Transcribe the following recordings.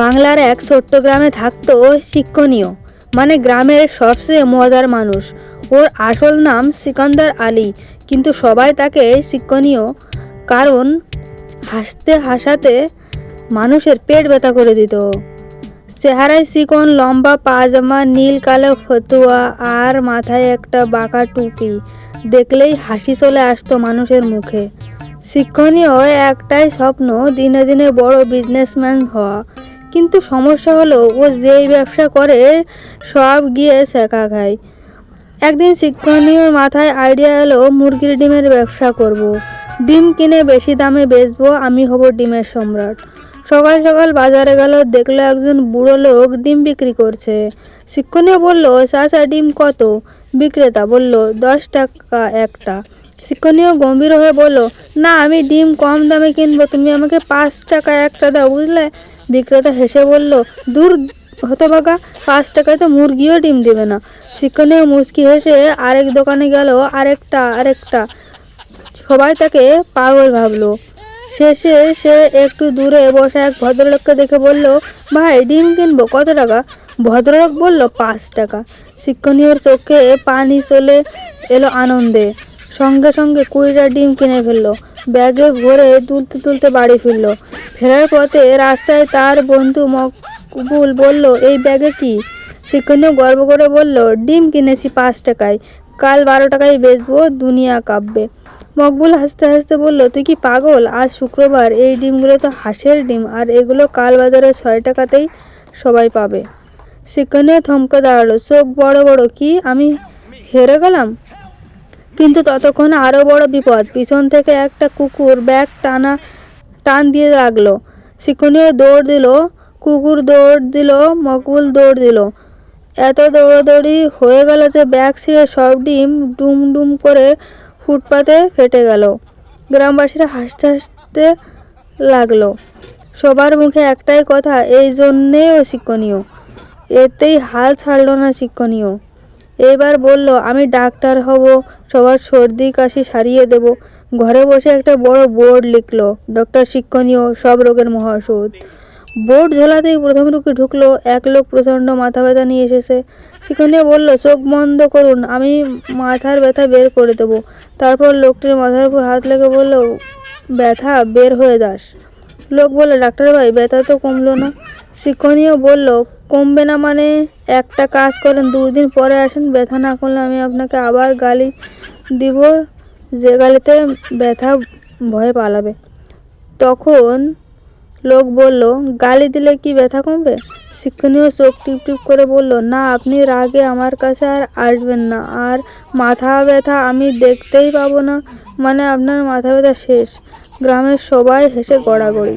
বাংলার এক ছোট্ট গ্রামে থাকতো শিক্ষণীয়, মানে গ্রামের সবচেয়ে মজার মানুষ। ওর আসল নাম সিকান্দার আলী, কিন্তু সবাই তাকে শিক্ষণীয় কারণ হাসতে হাসাতে মানুষের পেট ব্যথা করে দিত। চেহারায় চিকন, লম্বা পাজামা, নীল কালো ফতুয়া আর মাথায় একটা বাঁকা টুপি, দেখলেই হাসি চলে আসতো মানুষের মুখে। শিক্ষণীয় একটাই স্বপ্ন, দিনে দিনে বড় বিজনেসম্যান হওয়া। কিন্তু সমস্যা হলো, ও যেই ব্যবসা করে সব গিয়ে শেখা খায়। একদিন শিক্ষণীয়র মাথায় আইডিয়া এলো, মুরগির ডিমের ব্যবসা করব। ডিম কিনে বেশি দামে বেচবো, আমি হব ডিমের সম্রাট। সকাল সকাল বাজারে গেল, দেখলো একজন বুড়ো লোক ডিম বিক্রি করছে। শিক্ষণীয় বলল, চাচা ডিম কত? বিক্রেতা বলল, 10 টাকা একটা। শিক্ষণীয় গম্ভীর হয়ে বলল, না, আমি ডিম কম দামে কিনবো, তুমি আমাকে 5 টাকা একটা দাও, বুঝলে? বিক্রেতা হেসে বলল, দূর হতভাগা, 5 টাকায় তো মুরগিও ডিম দেবে না। শিক্ষণীয় মুচকি হেসে আরেক দোকানে গেল, আরেকটা। সবাই তাকে পাগল ভাবলো। শেষে সে একটু দূরে বসা এক ভদ্রলোককে দেখে বলল, ভাই, ডিম কিনবো, কত টাকা? ভদ্রলোক বলল, 5 টাকা। শিক্ষণীয়র চোখে পানি চলে এলো আনন্দে। সঙ্গে সঙ্গে 20টা ডিম কিনে ফেললো, ব্যাগে ভরে তুলতে তুলতে বাড়ি ফিরল। ফেরার পথে রাস্তায় তার বন্ধু মকবুল বলল, এই ব্যাগে কি? শিক্ষণীয় গর্ব করে বলল, ডিম কিনেছি 5 টাকায়, কাল 12 টাকায় বেচবো, দুনিয়া কাঁপবে। মকবুল হাসতে হাসতে বলল, তুই কি পাগল? আজ শুক্রবার, এই ডিমগুলো তো হাঁসের ডিম, আর এগুলো কাল বাজারে 6 টাকাতেই সবাই পাবে। শিক্ষণীয় থমকে দাঁড়ালো, চোখ বড় বড়, কি আমি হেরে গেলাম? কিন্তু ততক্ষণে আরও বড় বিপদ। পিছন থেকে একটা কুকুর ব্যাগ টান দিয়ে লাগলো। শিক্ষণীয় দৌড় দিল, কুকুর দৌড় দিল, মকবুল দৌড় দিল। এত দৌড়াদৌড়ি হয়ে গেল যে ব্যাগ ছিঁড়ে সব ডিম ডুম ডুম করে ফুটপাতে ফেটে গেল। গ্রামবাসীরা হাসতে হাসতে লাগলো। সবার মুখে একটাই কথা, এই জন্যেই ও শিক্ষণীয়। এতেই হাল ছাড়ল না শিক্ষণীয়। এইবার বলল, আমি ডাক্তার হব, সবার সর্দি কাশি সারিয়ে দেব। ঘরে বসে একটা বড় বোর্ড লিখলো, ডক্টর শিক্ষণীয়, সব রোগের মহাঔষধ। বোর্ড ঝোলাতেই প্রথম রোগী ঢুকলো। এক লোক প্রচণ্ড মাথা ব্যথা নিয়ে এসেছে। শিক্ষণীয় বলল, চোখ বন্ধ করুন, আমি মাথার ব্যথা বের করে দেবো। তারপর লোকটির মাথার উপর হাত লেগে বলল, ব্যথা বের হয়ে যাস। লোক বলল, ডাক্তার ভাই, ব্যথা তো কমলো না। শিক্ষণীয় বলল, কমবে না মানে? একটা কাজ করেন, 2 দিন পরে আসেন, ব্যথা না কমলে আমি আপনাকে আবার গালি দিব, যে গালিতে ব্যথা ভয়ে পালাবে। তখন লোক বলল, গালি দিলে কি ব্যথা কমবে? শিক্ষণীয় চোখ টিপ টিপ করে বলল, না, আপনি রাগে আমার কাছে আর আসবেন না। আর মাথা ব্যথা আমি দেখতেই পাবো না, মানে আপনার মাথা ব্যথা শেষ। গ্রামের সবাই হেসে গড়াগড়ি।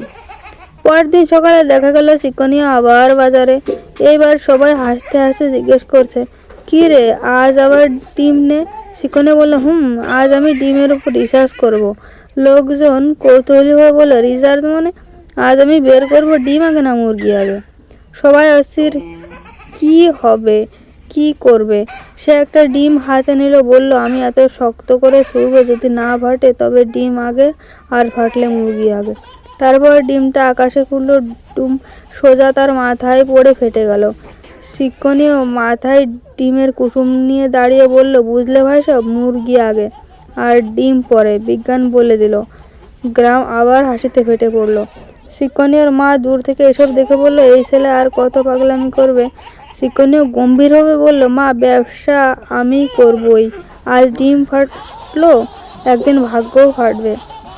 পরের দিন সকালে দেখা গেল শিক্ষণীয় আবার বাজারে। এইবার সবাই হাসতে হাসতে জিজ্ঞেস করছে, কি রে, আজ আবার ডিম নে? শিক্ষণীয় বলল, আজ আমি ডিমের উপর রিসার্চ করব। লোকজন কৌতূহলী হয়ে বলল, রিসার্চ মানে? আজ আমি বের করব ডিম আগে না মুরগি আগে। সবাই অস্থির, কি হবে, কি করবে? সে একটা ডিম হাতে নিল, বলল, আমি এত শক্ত করে ছুঁড়ব, যদি না ফাটে তবে ডিম আগে, আর ফাটলে মুরগি আগে। তারপর ডিমটা আকাশে উড়ল, ডুম সোজা তার মাথায় পড়ে ফেটে গেল। শিক্ষণীয় মাথায় ডিমের কুসুম নিয়ে দাঁড়িয়ে বলল, বুঝলে ভাই, সব মুরগি আগে আর ডিম পরে, বিজ্ঞান বলে দিল। গ্রাম আবার হাসিতে ফেটে পড়ল। শিক্ষণীয়র মা দূর থেকে এসব দেখে বলল, এই ছেলে আর কত পাগলামি করবে? শিক্ষণীয় গম্ভীরভাবে বলল, মা, ব্যবসা আমি করবই। আজ ডিম ফাটলো, একদিন ভাগ্যও ফাটবে।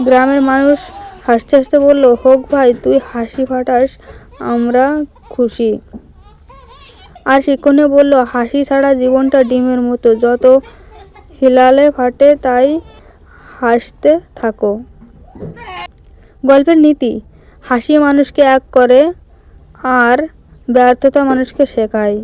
গ্রামের মানুষ হাসতে হাসতে বলল, হোক ভাই, তুই হাসি ফাটাস, আমরা খুশি। আর শিক্ষণীয় বলল, হাসি ছাড়া জীবনটা ডিমের মতো, যত হিলালে ফাটে, তাই হাসতে থাকো। গল্পের নীতি, হাসি মানুষকে এক করে আর ব্যর্থতা মানুষকে শেখায়।